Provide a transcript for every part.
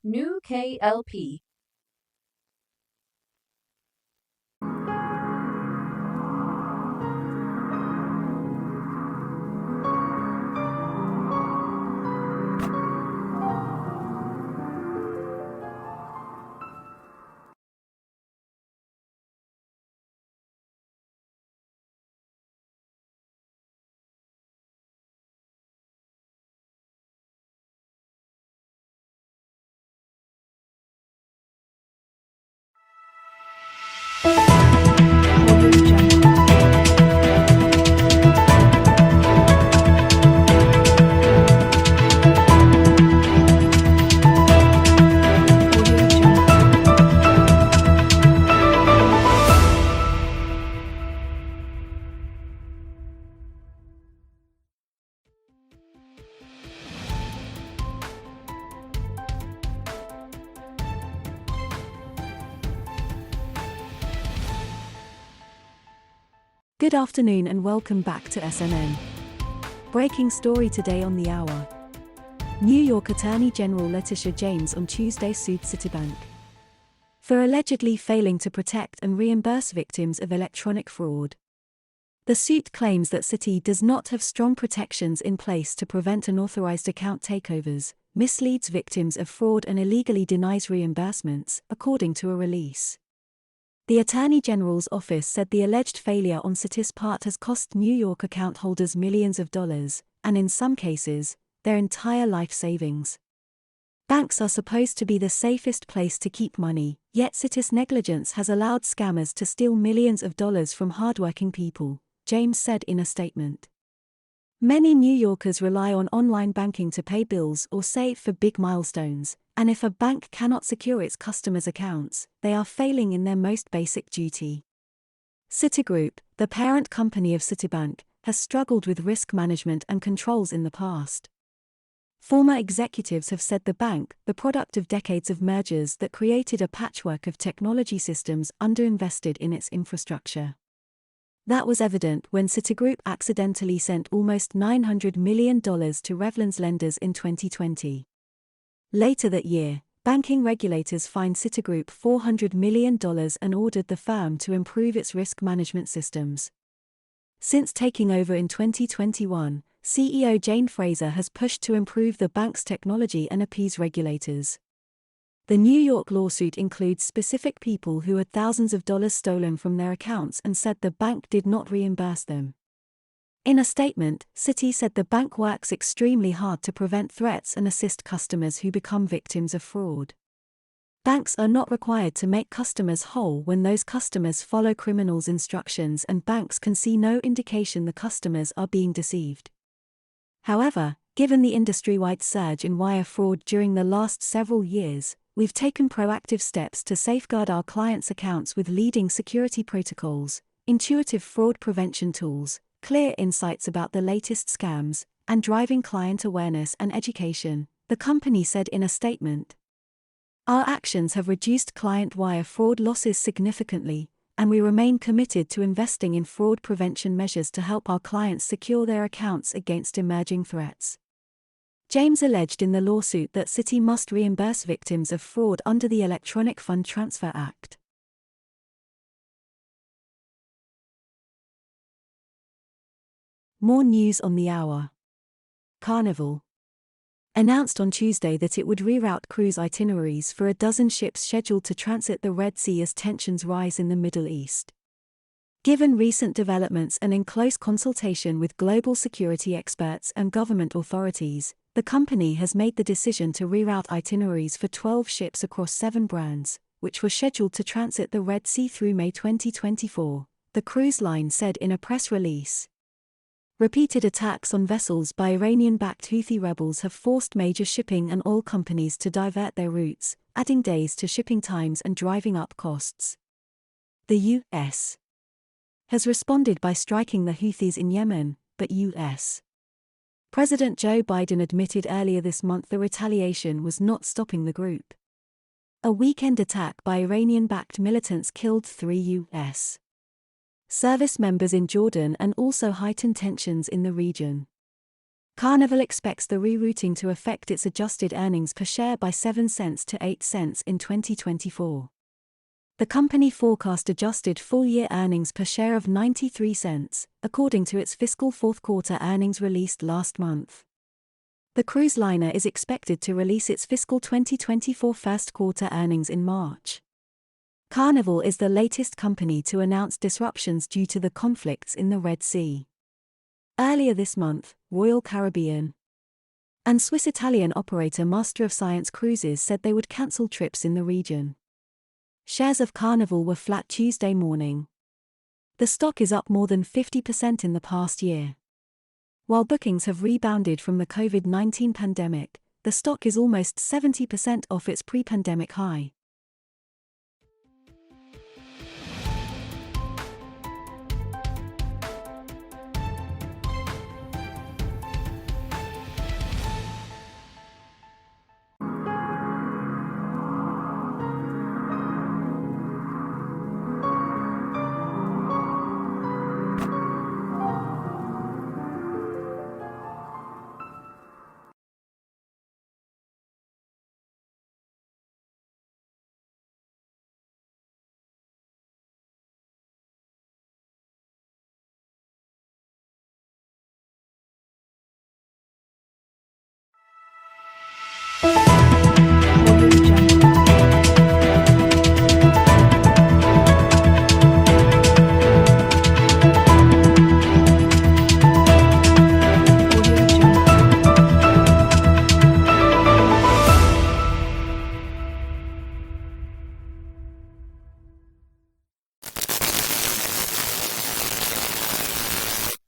New K.L.P. Good afternoon and welcome back to SNN. Breaking story today on the hour. New York Attorney General Letitia James on Tuesday sued Citibank for allegedly failing to protect and reimburse victims of electronic fraud. The suit claims that Citi does not have strong protections in place to prevent unauthorized account takeovers, misleads victims of fraud and illegally denies reimbursements, according to a release. The Attorney General's office said the alleged failure on Citi's part has cost New York account holders millions of dollars, and in some cases, their entire life savings. Banks are supposed to be the safest place to keep money, yet Citi's negligence has allowed scammers to steal millions of dollars from hardworking people, James said in a statement. Many New Yorkers rely on online banking to pay bills or save for big milestones, and if a bank cannot secure its customers' accounts, they are failing in their most basic duty. Citigroup, the parent company of Citibank, has struggled with risk management and controls in the past. Former executives have said the bank, the product of decades of mergers that created a patchwork of technology systems, underinvested in its infrastructure. That was evident when Citigroup accidentally sent almost $900 million to Revlon's lenders in 2020. Later that year, banking regulators fined Citigroup $400 million and ordered the firm to improve its risk management systems. Since taking over in 2021, CEO Jane Fraser has pushed to improve the bank's technology and appease regulators. The New York lawsuit includes specific people who had thousands of dollars stolen from their accounts and said the bank did not reimburse them. In a statement, Citi said the bank works extremely hard to prevent threats and assist customers who become victims of fraud. Banks are not required to make customers whole when those customers follow criminals' instructions, and banks can see no indication the customers are being deceived. However, given the industry-wide surge in wire fraud during the last several years, we've taken proactive steps to safeguard our clients' accounts with leading security protocols, intuitive fraud prevention tools, clear insights about the latest scams, and driving client awareness and education, the company said in a statement. Our actions have reduced client wire fraud losses significantly, and we remain committed to investing in fraud prevention measures to help our clients secure their accounts against emerging threats. James alleged in the lawsuit that Citi must reimburse victims of fraud under the Electronic Fund Transfer Act. More news on the hour. Carnival announced on Tuesday that it would reroute cruise itineraries for a dozen ships scheduled to transit the Red Sea as tensions rise in the Middle East. Given recent developments and in close consultation with global security experts and government authorities, the company has made the decision to reroute itineraries for 12 ships across 7 brands, which were scheduled to transit the Red Sea through May 2024, the cruise line said in a press release. Repeated attacks on vessels by Iranian-backed Houthi rebels have forced major shipping and oil companies to divert their routes, adding days to shipping times and driving up costs. The U.S. has responded by striking the Houthis in Yemen, but U.S. President Joe Biden admitted earlier this month the retaliation was not stopping the group. A weekend attack by Iranian-backed militants killed 3 U.S. service members in Jordan and also heightened tensions in the region. Carnival expects the rerouting to affect its adjusted earnings per share by 7 cents to 8 cents in 2024. The company forecast adjusted full-year earnings per share of 93 cents, according to its fiscal fourth-quarter earnings released last month. The cruise liner is expected to release its fiscal 2024 first-quarter earnings in March. Carnival is the latest company to announce disruptions due to the conflicts in the Red Sea. Earlier this month, Royal Caribbean and Swiss-Italian operator Master of Science Cruises said they would cancel trips in the region. Shares of Carnival were flat Tuesday morning. The stock is up more than 50% in the past year. While bookings have rebounded from the COVID-19 pandemic, the stock is almost 70% off its pre-pandemic high.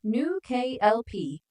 New K.L.P.